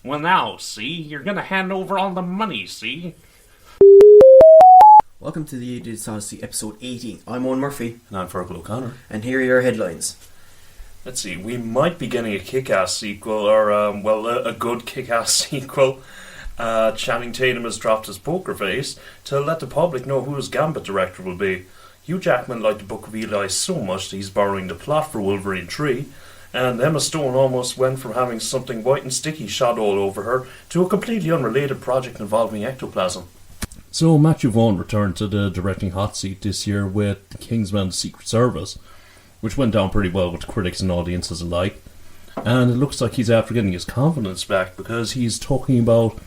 Well now, see? You're gonna hand over all the money, see? Welcome to the Idiot's Odyssey, episode 80. I'm Owen Murphy. And I'm Fergal O'Connor. And here are your headlines. Let's see, we might be getting a KickAss sequel, or, a good KickAss sequel. Channing Tatum has dropped his poker face to let the public know who his Gambit director will be. Hugh Jackman liked the Book of Eli so much that he's borrowing the plot for Wolverine 3. And Emma Stone almost went from having something white and sticky shot all over her to a completely unrelated project involving ectoplasm. So Matthew Vaughn returned to the directing hot seat this year with Kingsman Secret Service, which went down pretty well with critics and audiences alike. And it looks like he's after getting his confidence back because he's talking about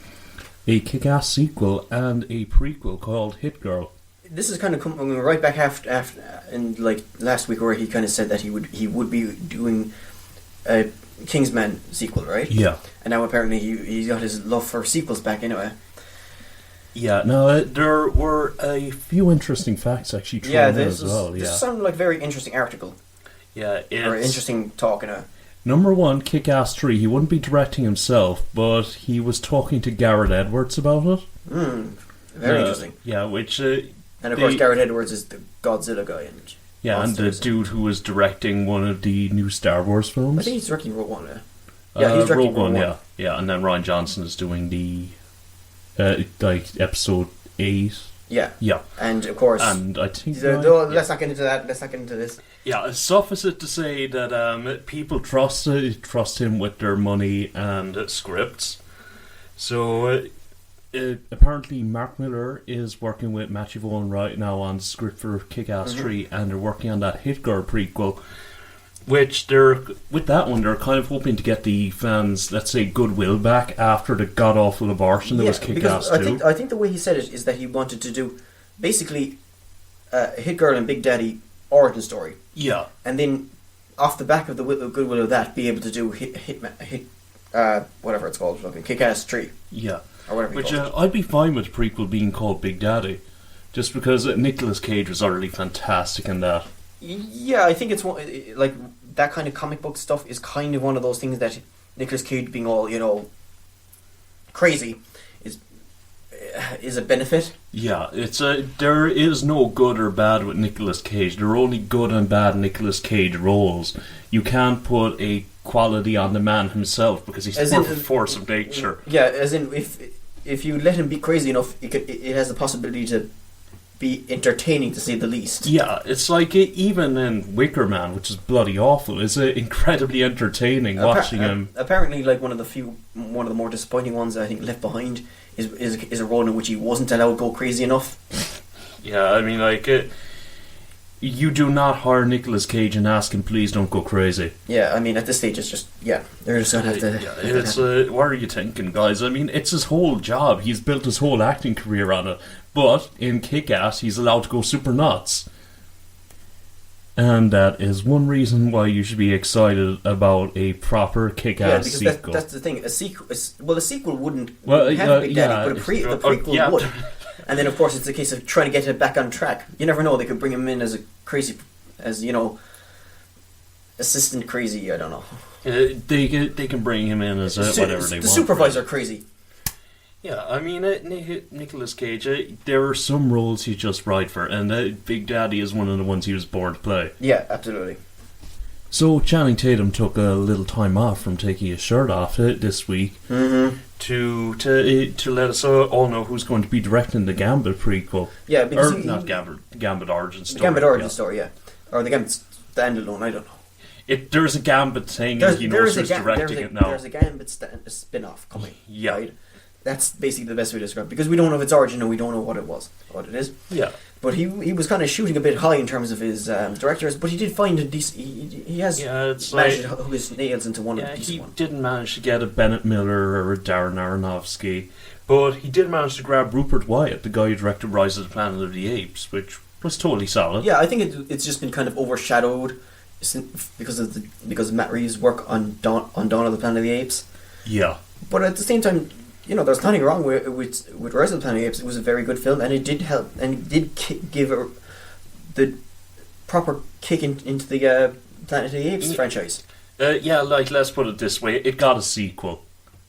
a kick-ass sequel and a prequel called Hit Girl. This is kind of coming right back after in like last week, where he kind of said that he would be doing a Kingsman sequel, right? Yeah. And now apparently he's got his love for sequels back anyway. Yeah, no, there were a few interesting facts actually thrown in as well. This sounded like a very interesting article. Yeah, or interesting talk. Number one, KickAss Tree. He wouldn't be directing himself, but he was talking to Garrett Edwards about it. Very interesting. Yeah, which... and of course Garrett Edwards is the Godzilla guy. And the dude who was directing one of the new Star Wars films. I think he's directing Rogue One, yeah. He's directing Rogue One. Yeah, and then Rian Johnson is doing the... episode 8. Yeah. And of course... And I think... let's not get into that. Let's not get into this. Yeah, suffice it to say that people trust him with their money and scripts. So... apparently Mark Miller is working with Matthew Vaughn right now on the script for KickAss Tree, and they're working on that Hit Girl prequel, which with that one they're kind of hoping to get the fans, let's say, goodwill back after the god-awful abortion that was Kick-Ass 2. I think the way he said it is that he wanted to do basically Hit Girl and Big Daddy origin story. Yeah. And then off the back of the goodwill of that, be able to do whatever it's called, Kick-Ass Tree. Yeah. Or whatever. Which I'd be fine with the prequel being called Big Daddy, just because Nicolas Cage was utterly fantastic in that. Yeah, I think it's like that kind of comic book stuff is kind of one of those things that Nicolas Cage being all crazy is a benefit. Yeah, there is no good or bad with Nicolas Cage. There are only good and bad Nicolas Cage roles. You can't put a quality on the man himself because he's a force of nature. Yeah, as in if you let him be crazy enough, it has the possibility to be entertaining, to say the least. Yeah, it's like even in Wicker Man, which is bloody awful, is incredibly entertaining watching him. Apparently, like one of the more disappointing ones I think Left Behind is a role in which he wasn't allowed to go crazy enough. Yeah, I mean, you do not hire Nicolas Cage and ask him, please don't go crazy. Yeah, I mean, at this stage, it's just, they're just going to have to... what are you thinking, guys? I mean, it's his whole job. He's built his whole acting career on it. But in Kick-Ass, he's allowed to go super nuts. And that is one reason why you should be excited about a proper Kick-Ass sequel. That's the thing. A sequel wouldn't have Big Daddy, but the prequel would. And then, of course, it's a case of trying to get it back on track. You never know; they could bring him in as assistant crazy. I don't know. They can bring him in as whatever they want. The supervisor crazy. Yeah, I mean, Nicolas Cage. There are some roles he's just right for, and Big Daddy is one of the ones he was born to play. Yeah, absolutely. So Channing Tatum took a little time off from taking his shirt off this week. Mm-hmm. To let us all know who's going to be directing the Gambit prequel. Yeah, because Gambit origin story. The Gambit origin story, yeah, or the Gambit standalone. I don't know. There's a Gambit thing. He knows who's directing it now. There's a Gambit spin-off coming. Yeah, right? That's basically the best way to describe it, because we don't know of its origin and we don't know what it is. Yeah. But he was kind of shooting a bit high in terms of his directors, but he did find a decent... He has managed to hook his nails into one of the decent ones. He didn't manage to get a Bennett Miller or a Darren Aronofsky, but he did manage to grab Rupert Wyatt, the guy who directed Rise of the Planet of the Apes, which was totally solid. Yeah, I think it's just been kind of overshadowed because of Matt Reeves' work on Dawn of the Planet of the Apes. Yeah. But at the same time... there's nothing wrong with Rise of the Planet of the Apes. It was a very good film, and it did help, and it did give the proper kick into the Planet of the Apes franchise. Let's put it this way: it got a sequel.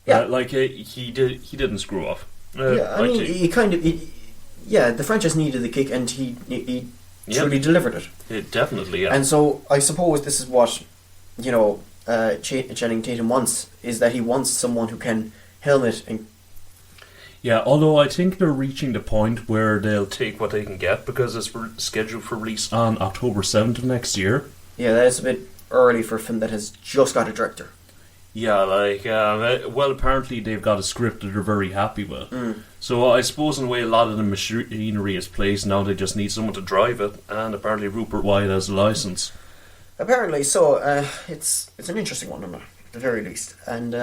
Yeah. He didn't screw up. I mean, he kind of... the franchise needed the kick, and he truly delivered it. Definitely, yeah. And so, I suppose this is what, Channing Tatum wants, is that he wants someone who can helmet and... Yeah, although I think they're reaching the point where they'll take what they can get, because it's scheduled for release on October 7th of next year. Yeah, that is a bit early for a film that has just got a director. Yeah, apparently they've got a script that they're very happy with. So I suppose in a way a lot of the machinery is placed, now they just need someone to drive it, and apparently Rupert Wyatt has a license. Apparently, so it's an interesting one, at the very least, and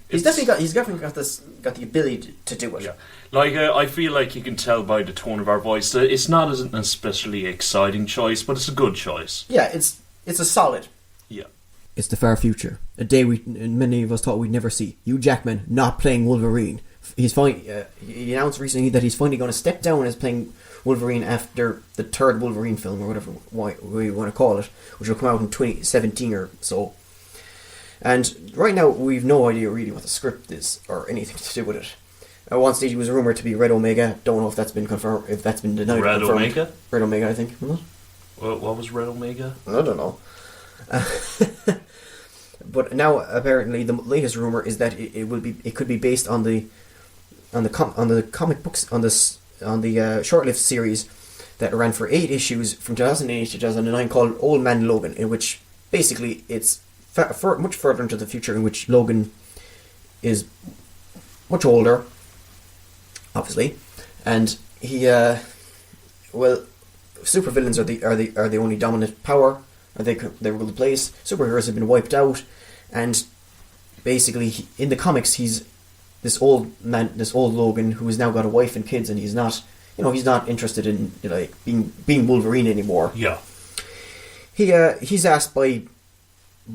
he's definitely got the ability to do it. Yeah, I feel like you can tell by the tone of our voice that it's not an especially exciting choice, but it's a good choice. Yeah, it's a solid. Yeah, it's the far future, a day many of us thought we'd never see. Hugh Jackman not playing Wolverine. He announced recently that he's finally going to step down as playing Wolverine after the third Wolverine film, or whatever we want to call it, which will come out in 2017 or so. And right now we've no idea really what the script is or anything to do with it. At one stage it was rumoured to be Red Omega. Don't know if that's been confirmed, if that's been denied. Red Omega? Red Omega, I think. What was Red Omega? I don't know. But now apparently the latest rumour is that it could be based on the comic books, on the short-lived series that ran for 8 issues from 2008 to 2009 called Old Man Logan, in which basically it's much further into the future, in which Logan is much older, obviously, and he supervillains are the only dominant power, or they rule the place. Superheroes have been wiped out, and basically in the comics he's this old Logan who has now got a wife and kids, and he's not interested in being Wolverine anymore. Yeah, he's asked by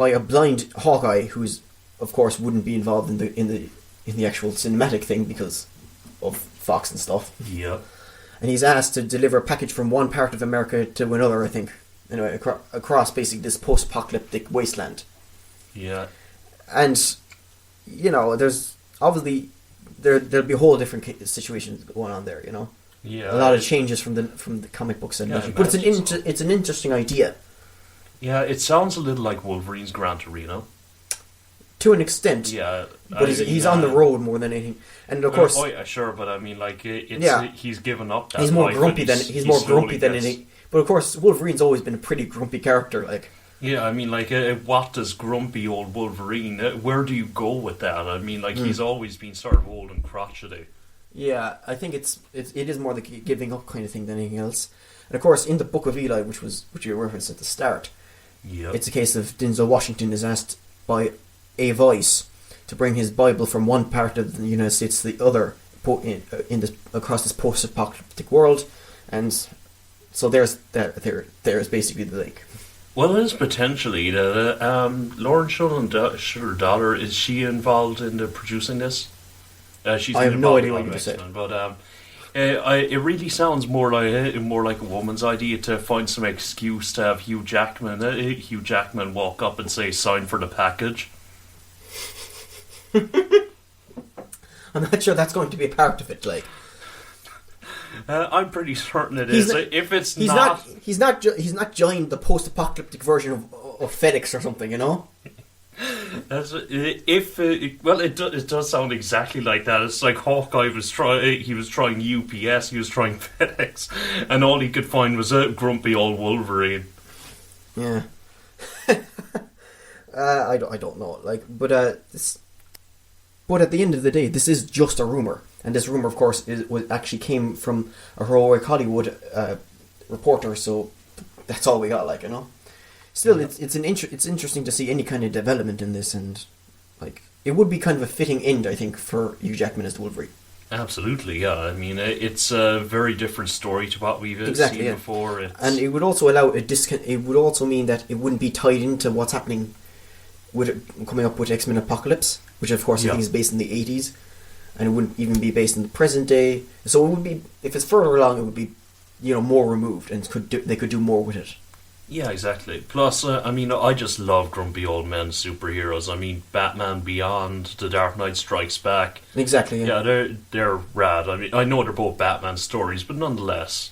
a blind Hawkeye, who's of course wouldn't be involved in the actual cinematic thing because of Fox and stuff. Yeah, and he's asked to deliver a package from one part of America to another, I think. Anyway, across basically this post-apocalyptic wasteland. Yeah, and there's obviously there'll be a whole different situation going on there. Yeah, a lot of changes from the comic books and but it's an interesting idea. Yeah, it sounds a little like Wolverine's Gran Torino. To an extent. Yeah. But he's on the road more than anything. And of course... sure, but I mean, he's given up that He's more life, grumpy than any... But of course, Wolverine's always been a pretty grumpy character, like... Yeah, I mean, what does grumpy old Wolverine... where do you go with that? I mean, he's always been sort of old and crotchety. Yeah, I think it is more the giving up kind of thing than anything else. And of course, in the Book of Eli, which you referenced at the start... Yep. It's a case of Denzel Washington is asked by a voice to bring his Bible from one part of the United States to the other across this post-apocalyptic world, and so there's basically the link. Well, it is potentially Lauren Shutter daughter. Is she involved in the producing this? She's I have no idea what you just said, but it really sounds more like a woman's idea to find some excuse to have Hugh Jackman walk up and say, "Sign for the package." I'm not sure that's going to be a part of it. I'm pretty certain it is. He's not joined the post-apocalyptic version of FedEx or something, It does sound exactly like that. It's like Hawkeye was trying UPS, he was trying FedEx, and all he could find was a grumpy old Wolverine. Yeah. I don't know, but at the end of the day, this is just a rumor, and this rumor, of course, actually came from a heroic Hollywood reporter. So that's all we got, Still, yeah. It's interesting to see any kind of development in this, and it would be kind of a fitting end, I think, for Hugh Jackman as the Wolverine. Absolutely, yeah. I mean, it's a very different story to what we've seen before. And it would also allow It would also mean that it wouldn't be tied into what's happening with coming up with X-Men Apocalypse, which of course I think is based in the 80s, and it wouldn't even be based in the present day. So it would be, if it's further along, it would be more removed, and they could do more with it. Yeah, exactly. Plus, I mean, I just love grumpy old men superheroes. I mean, Batman Beyond, The Dark Knight Strikes Back. Exactly. Yeah, they're rad. I mean, I know they're both Batman stories, but nonetheless.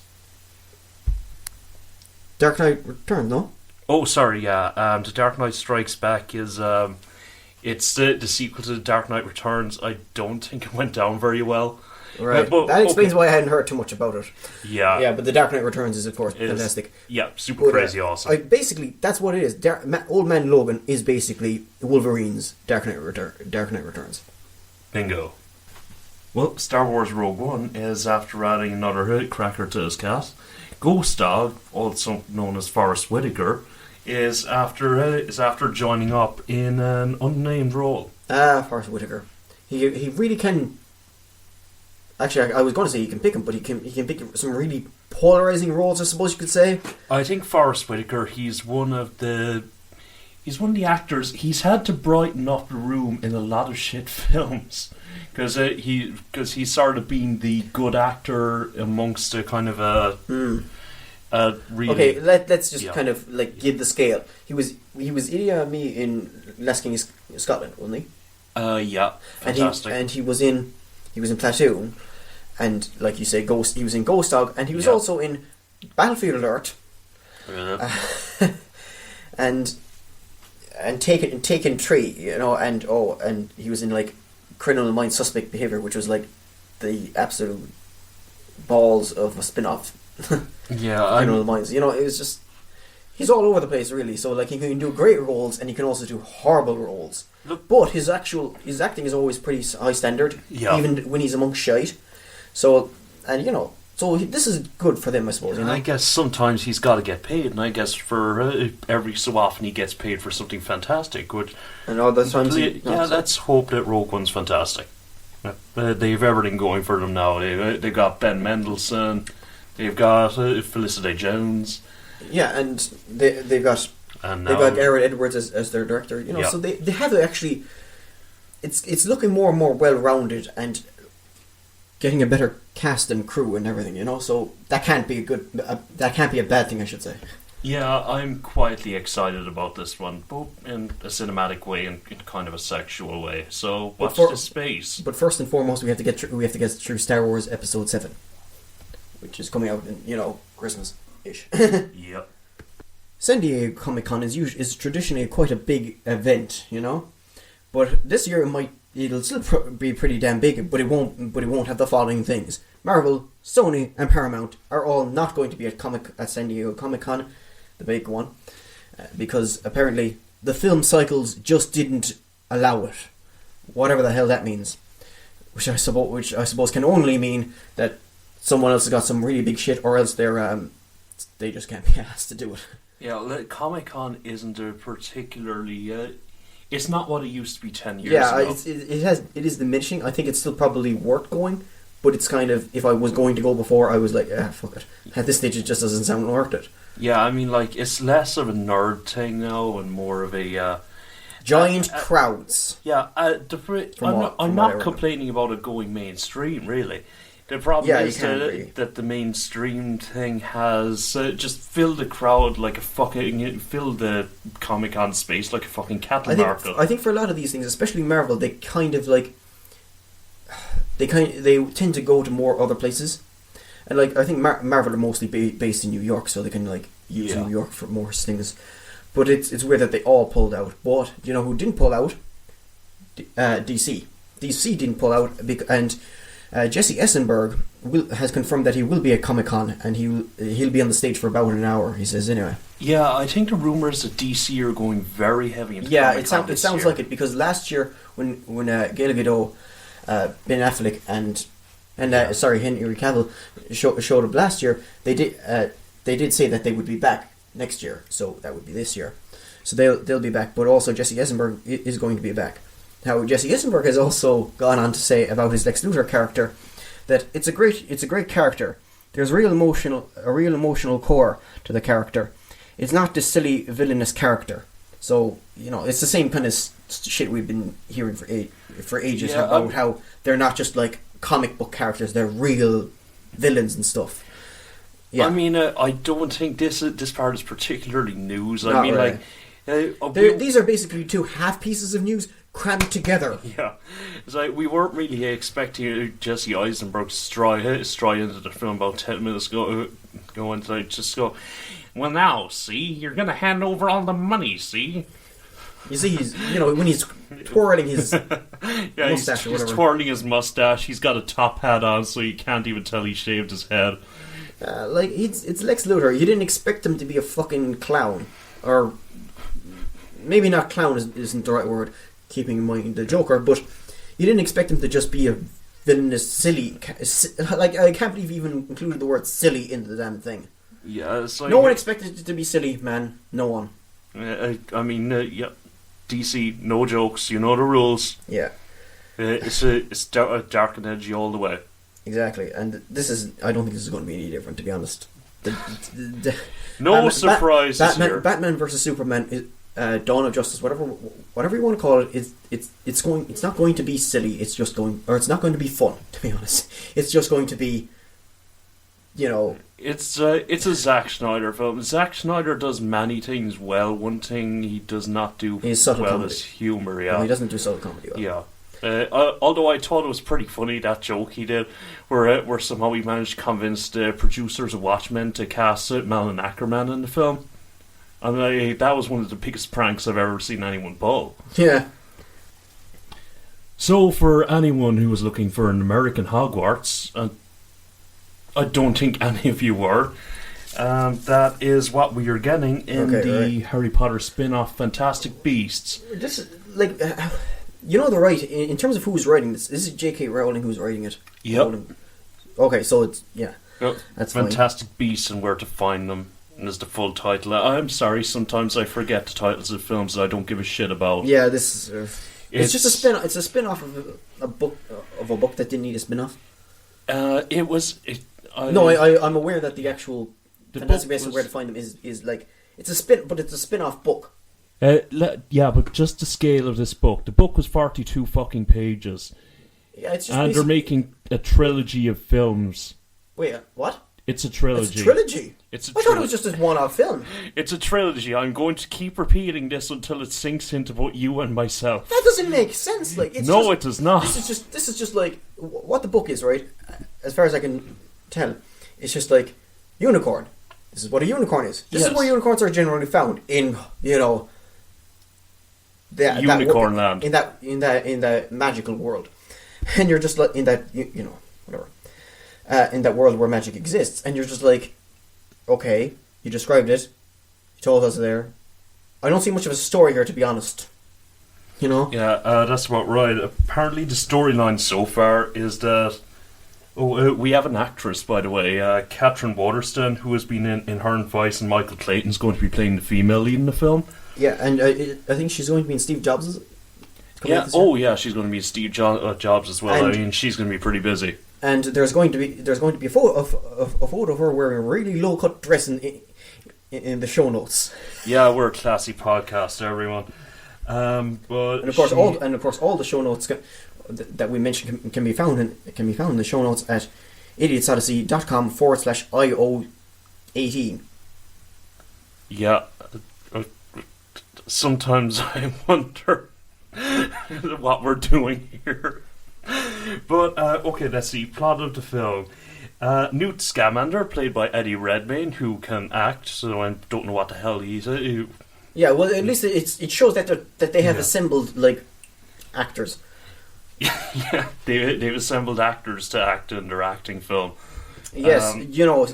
Dark Knight Returns, no? Oh, sorry. Yeah, The Dark Knight Strikes Back is it's the sequel to The Dark Knight Returns. I don't think it went down very well. Right. But, that explains why I hadn't heard too much about it. Yeah. Yeah, but The Dark Knight Returns is, of course, fantastic. Yeah, super crazy awesome. Basically, that's what it is. Old Man Logan is basically Wolverine's Dark Knight Returns. Bingo. Well, Star Wars Rogue One is after adding another cracker to his cast. Ghost Dog, also known as Forrest Whitaker, is after joining up in an unnamed role. Forrest Whitaker. He really can. Actually, I was going to say he can pick him, but he can pick some really polarizing roles, I suppose you could say. I think Forrest Whitaker, he's one of the actors. He's had to brighten up the room in a lot of shit films because he's sort of been the good actor amongst a kind of a really. Okay, let's just kind of like give the scale. He was Idi Amin in Last King of Scotland, wasn't he? Yeah, fantastic. And he was in Platoon, and like you say, he was in Ghost Dog, and he was also in Battlefield Alert, and Taken Tree, you know, and he was in like Criminal Minds Suspect Behavior, which was like the absolute balls of a spin-off. Criminal Minds, you know, it was just he's all over the place really. So like he can do great roles, and he can also do horrible roles. But his acting is always pretty high standard, even when he's amongst shite. So, and you know, this is good for them, I suppose. You know? I guess sometimes he's got to get paid, and I guess for every so often he gets paid for something fantastic. Which, and all the times, let's hope that Rogue One's fantastic. They've everything going for them now. They've got Ben Mendelsohn, they've got Felicity Jones. Yeah, and they've got. And they've got Garrett Edwards as their director, you know. So they have actually. It's looking more and more well rounded and getting a better cast and crew and everything, you know. So that can't be a bad thing, I should say. Yeah, I'm quietly excited about this one, both in a cinematic way and in kind of a sexual way. So watch this space. But first and foremost, we have to get through Star Wars Episode 7, which is coming out in Christmas ish. Yep. San Diego Comic Con is traditionally quite a big event, you know, but this year it'll still be pretty damn big, but it won't have the following things: Marvel, Sony, and Paramount are all not going to be at San Diego Comic Con, the big one, because apparently the film cycles just didn't allow it, whatever the hell that means, which I suppose can only mean that someone else has got some really big shit, or else they just can't be asked to do it. Yeah, Comic-Con isn't a particularly... it's not what it used to be 10 years ago. Yeah, it is diminishing. I think it's still probably worth going, but it's kind of... If I was going to go before, I was like, fuck it. At this stage, it just doesn't sound worth it. Yeah, I mean, like, it's less of a nerd thing now and more of a... giant crowds. Yeah, I'm not complaining about it going mainstream, really. The problem is that the mainstream thing has just filled the crowd like a fucking... filled the Comic-Con space like a fucking cattle market. I think for a lot of these things, especially Marvel, they kind of like... They tend to go to more other places. And like, I think Marvel are mostly based in New York, so they can like use New York for more things. But it's weird that they all pulled out. But, do you know who didn't pull out? DC. DC didn't pull out, and... Jesse Eisenberg has confirmed that he will be at Comic-Con, and he'll be on the stage for about an hour, he says, anyway. Yeah, I think the rumours that DC are going very heavy into Comic-Con it sounds like it, because last year, when Gal Gadot, Ben Affleck, and Henry Cavill showed up last year, they did say that they would be back next year, so that would be this year. So they'll be back, but also Jesse Eisenberg is going to be back. Now, Jesse Eisenberg has also gone on to say about his Lex Luthor character that it's a great character. There's a real emotional core to the character. It's not this silly villainous character. So, you know, it's the same kind of shit we've been hearing for ages about how they're not just like comic book characters; they're real villains and stuff. Yeah. I mean, I don't think this part is particularly news. I Not mean, really. These are basically two half pieces of news crammed together. Yeah, it's like we weren't really expecting Jesse Eisenberg to stride into the film about 10 minutes ago, and like just go, well now, see, you're gonna hand over all the money, see? You see, he's when he's twirling his he's mustache or whatever. twirling his mustache. He's got a top hat on, so you can't even tell he shaved his head. It's Lex Luthor. You didn't expect him to be a fucking clown, or maybe not clown isn't the right word, keeping in mind the Joker, but you didn't expect him to just be a villainous, silly. Like, I can't believe he even included the word silly into the damn thing. Yeah, it's like, no one expected it to be silly, man. No one. I mean, yeah, DC, no jokes. You know the rules. Yeah. It's dark and edgy all the way. Exactly, and I don't think this is going to be any different, to be honest. No surprises here. Batman versus Superman, Dawn of Justice, whatever you want to call it, it's not going to be silly. It's not going to be fun. To be honest, it's just going to be, It's a Zack Snyder film. Zack Snyder does many things well. One thing he does not do well comedy. is humour. Yeah, no, he doesn't do subtle comedy well. Yeah. Although I thought it was pretty funny, that joke he did, where somehow he managed to convince the producers of Watchmen to cast Malin Ackerman in the film. And that was one of the biggest pranks I've ever seen anyone pull. Yeah. So for anyone who was looking for an American Hogwarts, I don't think any of you were, that is what we are getting in Harry Potter spin-off Fantastic Beasts. This is, like... in terms of who's writing this is J.K. Rowling who's writing it. Yep. Okay, so it's, yeah. Yep. That's Fantastic fine. Beasts and Where to Find Them is the full title. I'm sorry, sometimes I forget the titles of films that I don't give a shit about. Yeah, this is... it's just a spin. It's a spin-off of a book that didn't need a spin-off. I'm aware that the actual Fantastic Beasts and Where to Find Them is like... It's a spin-off book. Yeah, but just the scale of this book. The book was 42 fucking pages. Yeah, it's just and they're making a trilogy of films. Wait, what? It's a trilogy. It's a trilogy? I thought it was just a one-off film. It's a trilogy. I'm going to keep repeating this until it sinks into both you and myself. That doesn't make sense. Like, it does not. This is just like what the book is, right? As far as I can tell, it's just like unicorn. This is what a unicorn is. This is where unicorns are generally found in, Unicorn land. In that magical world. And you're just like in that whatever. In that world where magic exists, and you're just like, okay, you described it, you told us there. I don't see much of a story here, to be honest. Yeah, that's about right. Apparently the storyline so far is that we have an actress, by the way, Katrin Waterston, who has been in Inherent Vice, and Michael Clayton's going to be playing the female lead in the film. Yeah, and I think she's going to be in Steve Jobs'. Yeah, she's going to be in Steve Jobs as well. I mean, she's going to be pretty busy. And there's going to be a photo of her wearing a really low cut dress in the show notes. Yeah, we're a classy podcast, everyone. But of course all the show notes that we mentioned can be found in the show notes at idiotsodyssey.com/IO18. Yeah. Sometimes I wonder what we're doing here. But, okay, let's see. Plot of the film. Newt Scamander, played by Eddie Redmayne, who can act, so I don't know what the hell he's... Yeah, well, at least it shows that they have assembled, like, actors. Yeah, they've assembled actors to act in their acting film. Yes,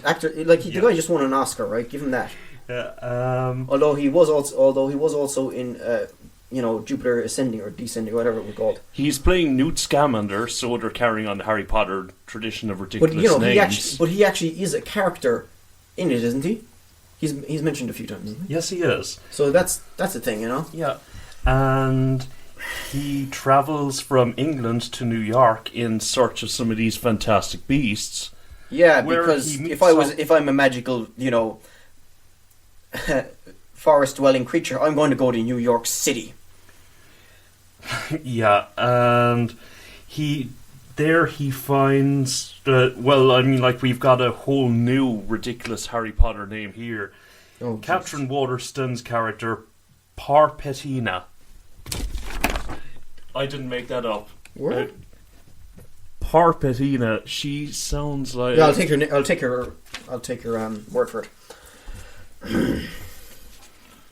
actor... Like, the guy just won an Oscar, right? Give him that. Yeah, although he was also in Jupiter Ascending or Descending, whatever it was called. He's playing Newt Scamander, so they're carrying on the Harry Potter tradition of ridiculous names. He actually is a character in it, isn't he? He's mentioned a few times, isn't he? Yes, he is. So that's a thing, Yeah, and he travels from England to New York in search of some of these fantastic beasts. Yeah, because if I'm a magical, forest-dwelling creature, I'm going to go to New York City. Yeah, and there he finds, we've got a whole new ridiculous Harry Potter name here. Oh, Catherine Waterston's character, Parpetina. I didn't make that up. What? Parpetina. She sounds like. Yeah, I'll take her word for it.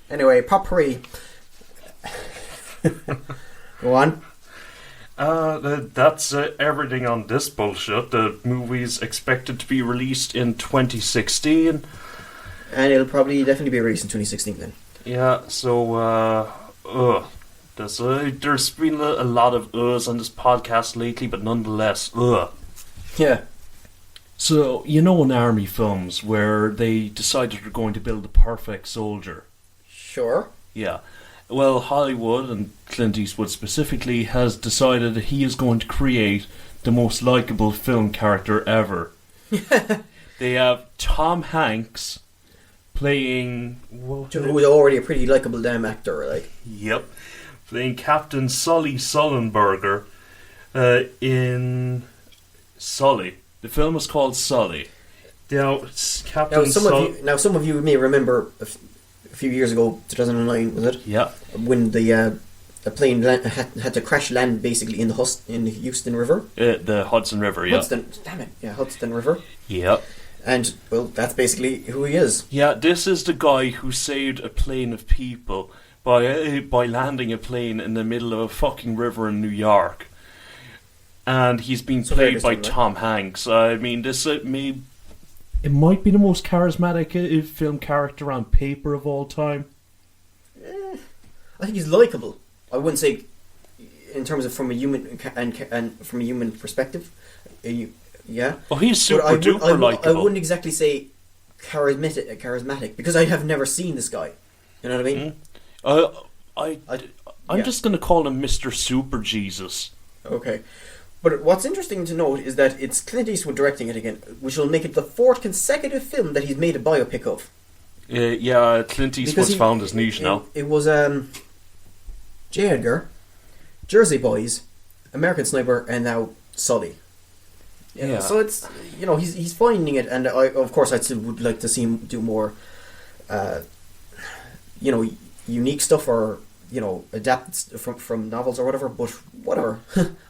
Anyway, potpourri. Go on. That's everything on this bullshit. The movie's expected to be released in 2016. And it'll probably definitely be released in 2016 then. Yeah, so, there's been a lot of on this podcast lately, but nonetheless, Yeah. So, you know in army films where they decided they're going to build the perfect soldier? Sure. Yeah. Well, Hollywood, and Clint Eastwood specifically, has decided that he is going to create the most likeable film character ever. They have Tom Hanks playing... Who's already a pretty likeable damn actor, like. Yep. Playing Captain Sully Sullenberger in Sully. The film is called Sully. Now, some of you may remember a few years ago, 2009, was it? Yeah. When a plane had to crash land basically in the Houston River. The Hudson River, yeah. Hudson River. Yeah. And, well, that's basically who he is. Yeah, this is the guy who saved a plane of people by landing a plane in the middle of a fucking river in New York. And he's been played by Tom Hanks. I mean, it might be the most charismatic film character on paper of all time. I think he's likeable. I wouldn't say, in terms of from a human and from a human perspective. Yeah. Oh, he's super duper likeable. I wouldn't exactly say charismatic because I have never seen this guy. You know what I mean? I'm just going to call him Mr. Super Jesus. Okay. But what's interesting to note is that it's Clint Eastwood directing it again, which will make it the 4th consecutive film that he's made a biopic of. Yeah, Clint Eastwood's found his niche now. It was J. Edgar, Jersey Boys, American Sniper, and now Sully. Yeah. So it's, he's finding it, and I still would like to see him do more, unique stuff or adapt from novels or whatever. But whatever,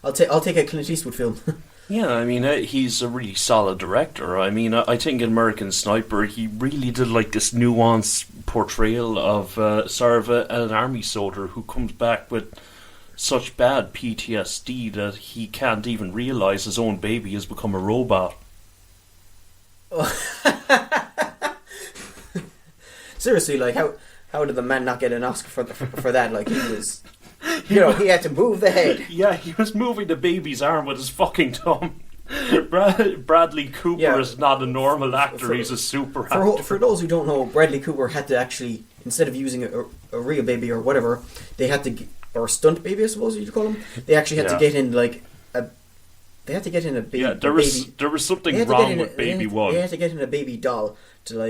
I'll take a Clint Eastwood film. Yeah, I mean, he's a really solid director. I mean, I think in American Sniper he really did like this nuanced portrayal of an army soldier who comes back with such bad PTSD that he can't even realise his own baby has become a robot. Seriously, like how did the man not get an Oscar for that? Like he was, he had to move the head. Yeah, he was moving the baby's arm with his fucking thumb. Bradley Cooper is not a normal actor; he's a super actor. For those who don't know, Bradley Cooper had to actually, instead of using a real baby or whatever, they had to. Or stunt baby, I suppose you'd call them. They actually had to get in They had to get in a baby. Yeah, there was something wrong with Baby One. They had to get in a baby doll to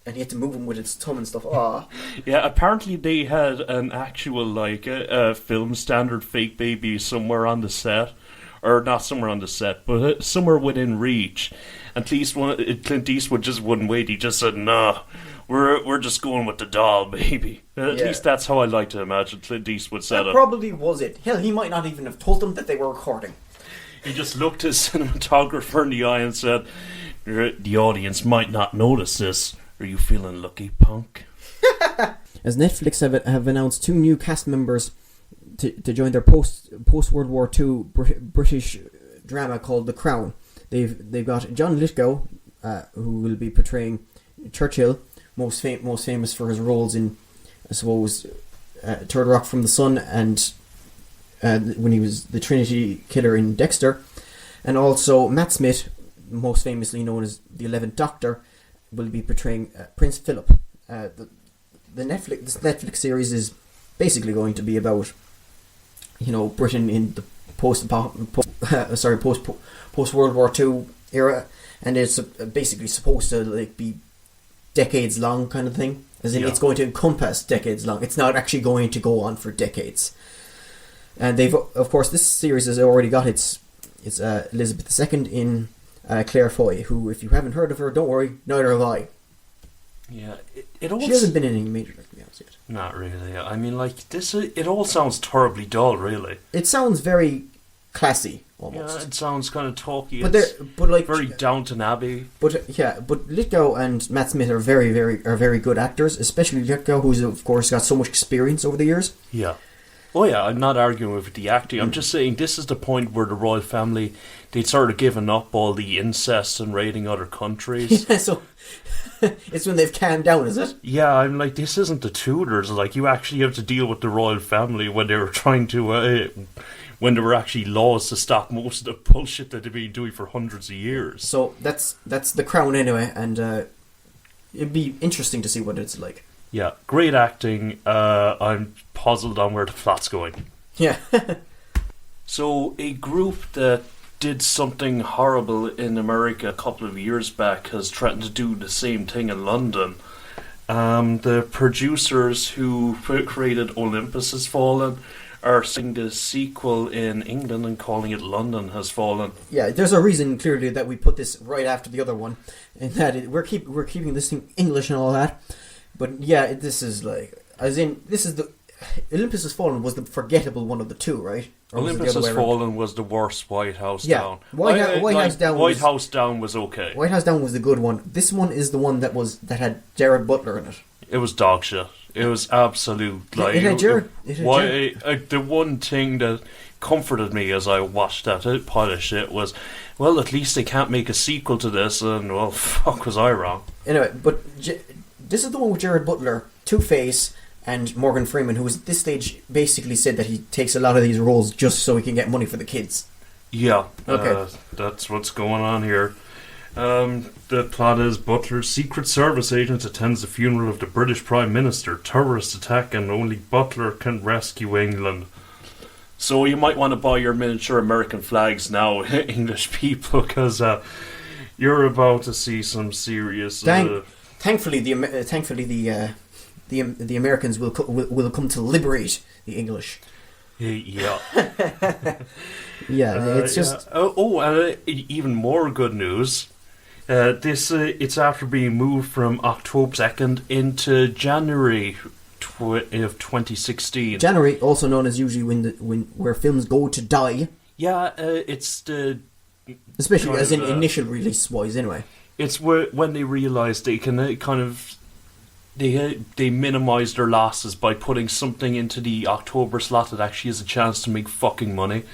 and he had to move him with its thumb and stuff. Ah. Yeah, apparently they had an actual film standard fake baby somewhere on the set, or not somewhere on the set, but somewhere within reach. At least Clint Eastwood just wouldn't wait. He just said, "Nah. We're just going with the doll, baby." At least that's how I like to imagine Clint Eastwood said it. Probably was it. Hell, he might not even have told them that they were recording. He just looked his cinematographer in the eye and said, "The audience might not notice this. Are you feeling lucky, punk?" As Netflix have announced 2 new cast members to join their post World War II British drama called The Crown. They've got John Lithgow, who will be portraying Churchill. Most famous for his roles in, I suppose, Third Rock from the Sun and when he was the Trinity Killer in Dexter. And also Matt Smith, most famously known as the 11th Doctor, will be portraying Prince Philip. This Netflix series is basically going to be about, Britain in the post World War II era, and it's basically supposed to be decades long kind of thing, as in it's going to encompass decades long. It's not actually going to go on for decades. And they've, of course, this series has already got its It's Elizabeth II in Claire Foy, who, if you haven't heard of her, don't worry, neither have I. Yeah, it all... She hasn't been in any major, to be honest, yet. Not really. I mean, like, this... It all sounds terribly dull, really. It sounds very classy, almost. Yeah, it sounds kind of talky. But It's like very Downton Abbey. But Lithgow and Matt Smith are very good actors, especially Lithgow, who's of course got so much experience over the years. Yeah. Oh yeah, I'm not arguing with the acting. I'm just saying this is the point where the royal family, they'd sort of given up all the incest and raiding other countries. Yeah, so it's when they've calmed down, is it? Yeah, I'm like, this isn't the Tudors. Like, you actually have to deal with the royal family when they were trying to... when there were actually laws to stop most of the bullshit that they've been doing for hundreds of years. So that's the Crown anyway, and it'd be interesting to see what it's like. Yeah, great acting. I'm puzzled on where the plot's going. Yeah. So, a group that did something horrible in America a couple of years back has threatened to do the same thing in London. The producers who created Olympus Has Fallen are seeing the sequel in England and calling it London Has Fallen. Yeah, there's a reason clearly that we put this right after the other one, and that we're keeping this thing English and all that. But yeah, this is like, as in, this is the Olympus Has Fallen was the forgettable one of the two, right? Or Olympus Has Fallen was the worst White House Down. White House Down. White House Down was okay. White House Down was the good one. This one is the one that had Jared Butler in it. It was dog shit. It was absolute, like... It had Jared. The one thing that comforted me as I watched that pile of shit was, well, at least they can't make a sequel to this, and, well, fuck, was I wrong. Anyway, but this is the one with Jared Butler, Two-Face, and Morgan Freeman, who at this stage basically said that he takes a lot of these roles just so he can get money for the kids. Yeah, okay. That's what's going on here. The plot is Butler's Secret Service agent attends the funeral of the British Prime Minister. Terrorist attack and only Butler can rescue England. So you might want to buy your miniature American flags now, English people, because you're about to see some serious... Thankfully, the Americans will come to liberate the English. Yeah. Yeah, it's just... even more good news. It's after being moved from October 2nd into January of 2016. January, also known as usually where films go to die. Yeah, it's the... Especially as in initial release-wise, anyway. It's when they realise they can kind of... They minimise their losses by putting something into the October slot that actually has a chance to make fucking money.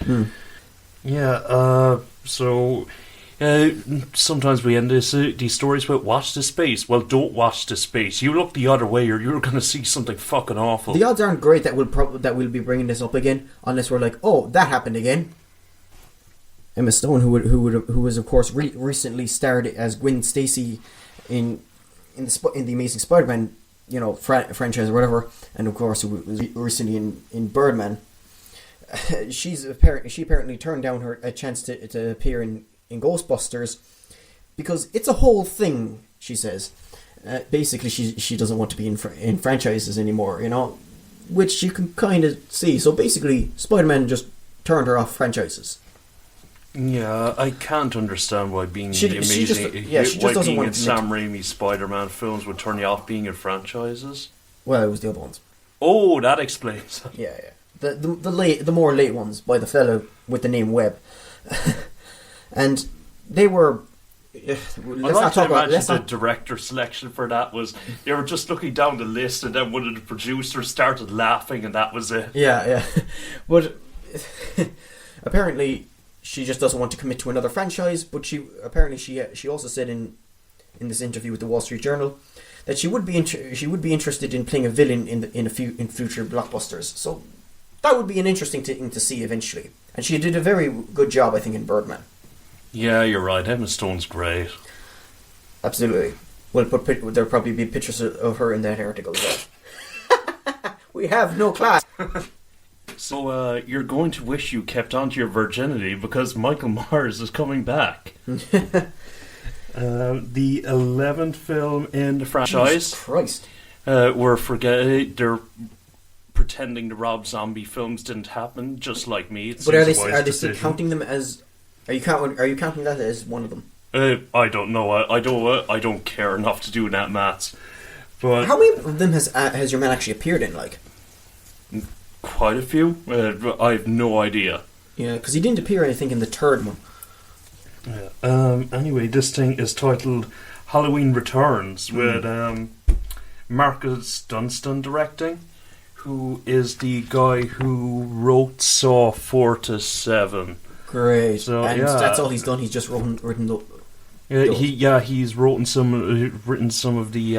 Yeah, so... sometimes we end these stories about watch this space. Well, don't watch this space. You look the other way or you're going to see something fucking awful. The odds aren't great that we'll be bringing this up again, unless we're like, oh, that happened again. Emma Stone, who was of course recently starred as Gwen Stacy in the Amazing Spider-Man, franchise or whatever, and of course who was recently in Birdman. She apparently turned down a chance to appear in Ghostbusters because it's a whole thing, she says. Basically, she doesn't want to be in franchises anymore, which you can kind of see. So basically, Spider-Man just turned her off franchises. Yeah, I can't understand why being she in doesn't Sam Raimi's Spider-Man films would turn you off being in franchises. Well, it was the other ones. Oh, that explains. Yeah. The more late ones by the fellow with the name Webb. And they were... The director selection for that was they were just looking down the list and then one of the producers started laughing and that was it. Yeah. But apparently she just doesn't want to commit to another franchise, but she also said in this interview with the Wall Street Journal that she would be interested in playing a villain in future blockbusters. So that would be an interesting thing to see eventually. And she did a very good job, I think, in Birdman. Yeah, you're right. Emma Stone's great. Absolutely. There'll probably be pictures of her in that article as well. We have no class. So, you're going to wish you kept on to your virginity because Michael Myers is coming back. The 11th film in the franchise. Jesus Christ. They're pretending the Rob Zombie films didn't happen, just like me. But are they still counting them as Are you counting that as one of them? I don't know. I don't care enough to do that maths. But How many of them has your man actually appeared in? Like, quite a few. I have no idea. yeah, because he didn't appear, I think, in the third one. Yeah. Anyway, this thing is titled Halloween Returns with Marcus Dunstan directing, who is the guy who wrote Saw 4 to 7. Great. So, and yeah. that's all he's done. He's just written the... He's written some of the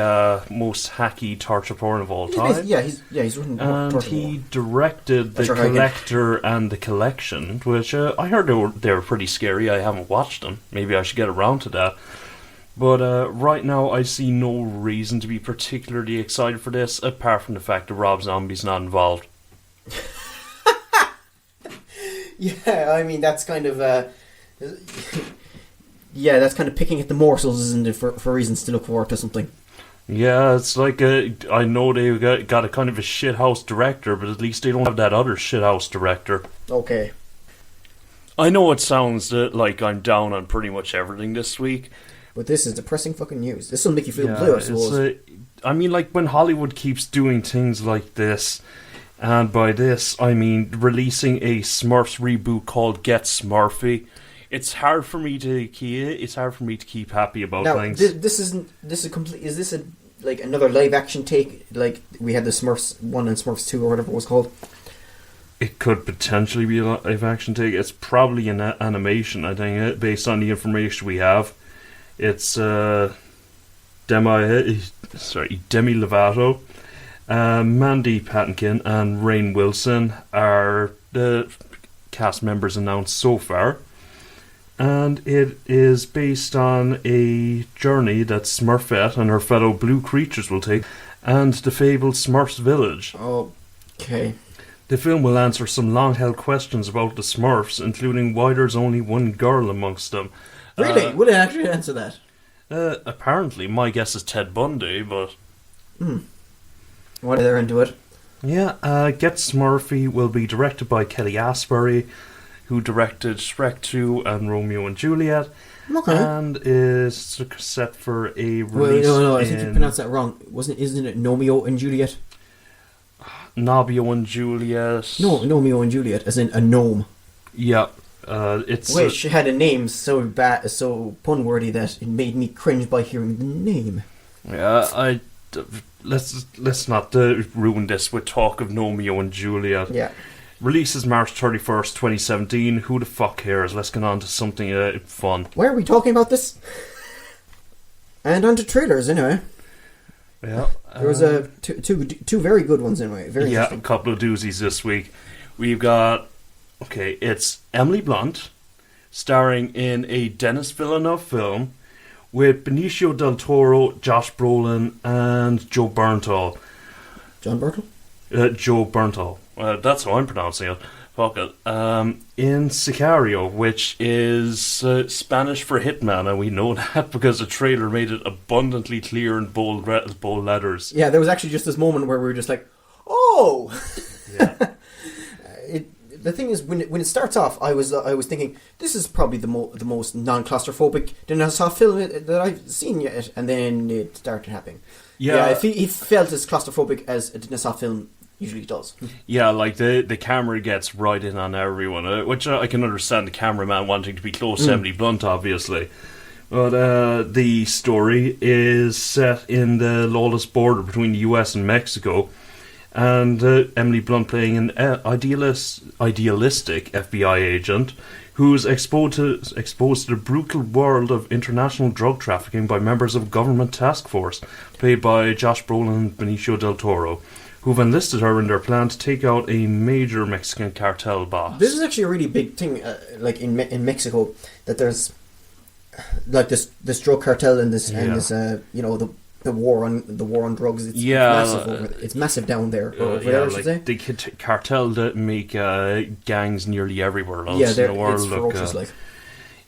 most hacky torture porn of all time. He's written... And torture he porn. directed The Collector and The Collection, which I heard they were pretty scary. I haven't watched them. Maybe I should get around to that. But right now, I see no reason to be particularly excited for this, apart from the fact that Rob Zombie's not involved. Yeah, I mean, that's kind of... yeah, that's kind of picking at the morsels, isn't it, for reasons to look forward to something. Yeah, it's like I know they got a kind of a shithouse director, but at least they don't have that other shithouse director. Okay. I know it sounds like I'm down on pretty much everything this week. But this is depressing fucking news. This will make you feel blue, I suppose. I mean, like, when Hollywood keeps doing things like this, and by this, I mean releasing a Smurfs reboot called Get Smurfy, it's hard for me to keep happy about things. Is this like another live action take? Like we had the Smurfs 1 and Smurfs 2 or whatever it was called? It could potentially be a live action take. It's probably an animation, I think, based on the information we have. It's Demi Lovato, Mandy Patinkin, and Rainn Wilson are the cast members announced so far. And it is based on a journey that Smurfette and her fellow blue creatures will take, and the fabled Smurfs village. Okay. The film will answer some long-held questions about the Smurfs, including why there's only one girl amongst them. Really? Would it actually answer that? Apparently. My guess is Ted Bundy, but... What are they into it? Yeah, Get Smurfy will be directed by Kelly Asbury, who directed Shrek 2 and Romeo and Juliet, and is set for a release. No, I think you pronounced that wrong. Isn't it Romeo and Juliet? Nobio and Juliet. No, Romeo and Juliet, as in a gnome. Yeah, it's which had a name so bad, so pun-worthy that it made me cringe by hearing the name. Yeah, let's not ruin this with talk of Romeo and Juliet. Yeah. Releases March 31st, 2017. Who the fuck cares? Let's get on to something fun. Why are we talking about this? And on to trailers, anyway. Yeah. There was two very good ones, anyway. Very interesting. A couple of doozies this week. We've got... Okay, it's Emily Blunt, starring in a Denis Villeneuve film with Benicio del Toro, Josh Brolin, and Joe Bernthal. John Bernthal? Joe Bernthal. That's how I'm pronouncing it. Fuck it. In Sicario, which is Spanish for hitman, and we know that because the trailer made it abundantly clear in bold letters. Yeah, there was actually just this moment where we were just like, oh! Yeah. The thing is, when it starts off, I was thinking this is probably the most non-claustrophobic Denis film that I've seen yet, and then it started happening. Yeah, he felt as claustrophobic as a Denis film usually does. Yeah, like the camera gets right in on everyone, which I can understand the cameraman wanting to be close to Emily Blunt, obviously. But the story is set in the lawless border between the US and Mexico. And Emily Blunt playing an idealistic FBI agent who's exposed to the brutal world of international drug trafficking by members of a government task force, played by Josh Brolin and Benicio del Toro, who've enlisted her in their plan to take out a major Mexican cartel boss. This is actually a really big thing, like in Mexico, that there's like this drug cartel and this the war on drugs. It's massive. It's massive down there. Over there, I should say. The cartel that make gangs nearly everywhere else in the world. It's ferocious,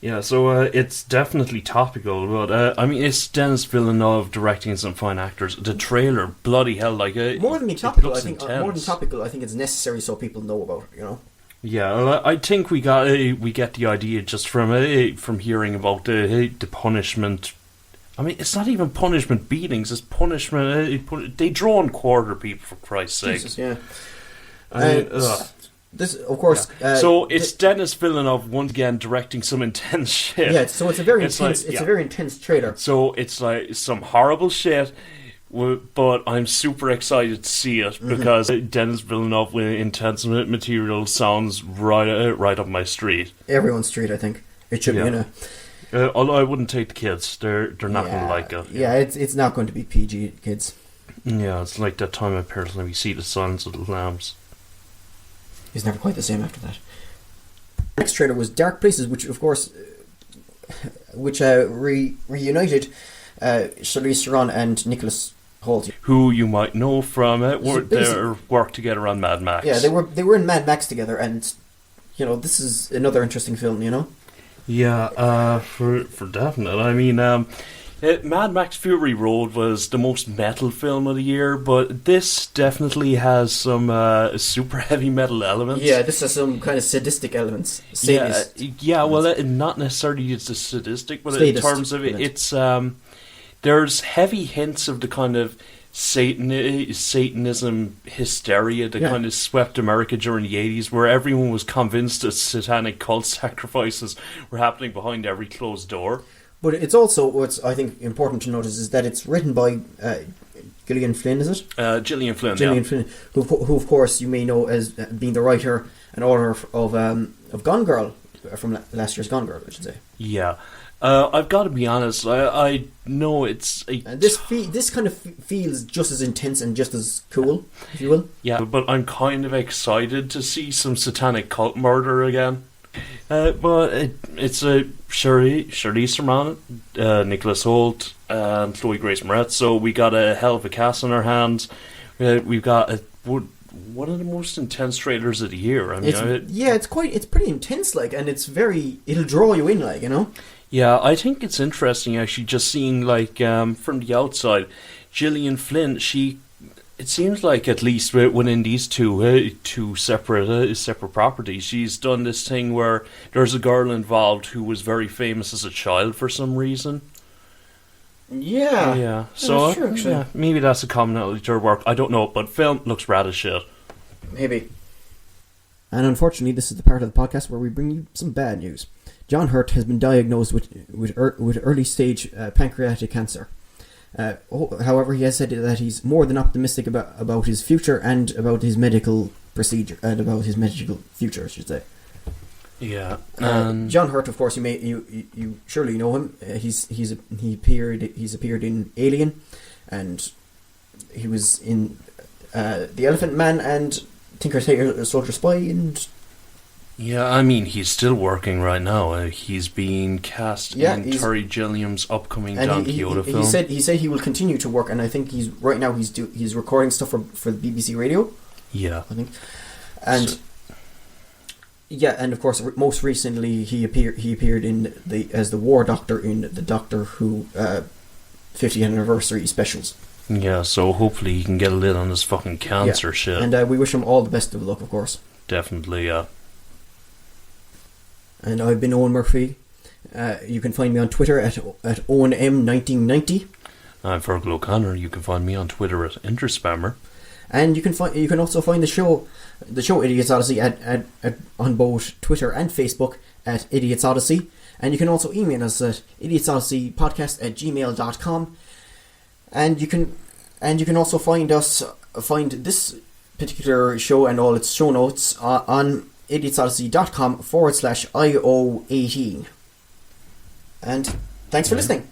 Yeah, so it's definitely topical, but I mean, it's Denis Villeneuve directing some fine actors. The trailer, bloody hell, more than topical, I think. More than topical, I think it's necessary so people know about it. Yeah, well, I think we get the idea just from hearing about the punishment. I mean, it's not even punishment beatings; it's punishment. They draw and quarter people, for Christ's sake. Jesus, yeah. This, of course. Yeah. So it's Denis Villeneuve once again directing some intense shit. Yeah, so it's a very intense. It's a very intense trailer. So it's like some horrible shit. But I'm super excited to see it because Denis Villeneuve with intense material sounds right up my street. Everyone's street, I think. It should be, you know. Although I wouldn't take the kids. They're not going to like it. Yeah, it's not going to be PG, kids. Yeah, it's like that time apparently we see the Silence of the Lambs. It's never quite the same after that. The next trailer was Dark Places, which of course, reunited Charlize Theron and Nicholas Hoult, who you might know from their work together on Mad Max. Yeah, they were in Mad Max together, and you know, this is another interesting film. You know. Yeah, for definite. I mean, Mad Max Fury Road was the most metal film of the year, but this definitely has some super heavy metal elements. Yeah, this has some kind of sadistic elements. Well, not necessarily it's a sadistic, but in terms of it's there's heavy hints of the kind of Satanism hysteria that kind of swept America during the 80s, where everyone was convinced that satanic cult sacrifices were happening behind every closed door. But it's also, what's I think important to notice is that it's written by Gillian Flynn, is it? Gillian Flynn, Flynn, who of course you may know as being the writer and author of Gone Girl, from last year's Gone Girl, I should say. Yeah. I've got to be honest. I know it's this kind of feels just as intense and just as cool, if you will. Yeah, but I'm kind of excited to see some satanic cult murder again. But it's Charlize Theron, Nicholas Hoult, and Chloe Grace Moretz. So we got a hell of a cast on our hands. We've got one of the most intense trailers of the year. I mean, it's pretty intense, like, and it'll draw you in, like, you know. Yeah, I think it's interesting actually just seeing like from the outside, Gillian Flynn. It seems like at least within these two separate properties, she's done this thing where there's a girl involved who was very famous as a child for some reason. Yeah. So true, yeah, maybe that's a commonality to her work. I don't know, but film looks rad as shit. Maybe. And unfortunately, this is the part of the podcast where we bring you some bad news. John Hurt has been diagnosed with early stage pancreatic cancer. However, he has said that he's more than optimistic about his future and about his medical procedure and about his medical future, I should say. Yeah. John Hurt, of course, you surely know him. He appeared in Alien, and he was in The Elephant Man and Tinker Tailor Soldier Spy, and yeah, I mean, he's still working right now. He's being cast in Terry Gilliam's upcoming Don Quixote film. He said he will continue to work, and I think he's recording stuff for the BBC Radio. Yeah, I think, and and of course, most recently he appeared as the War Doctor in the Doctor Who 50th anniversary specials. Yeah, so hopefully he can get a lid on this fucking cancer shit. And we wish him all the best of luck, of course. Definitely, yeah. And I've been Eoin Murphy. You can find me on Twitter at OwenM1990. I'm Fergal O'Connor. You can find me on Twitter at Interspammer. And you can also find the show Idiots Odyssey on both Twitter and Facebook at Idiots Odyssey. And you can also email us at idiotsodysseypodcast@gmail.com. And you can also find this particular show and all its show notes on idiotsodyssey.com/IO18. And thanks for listening.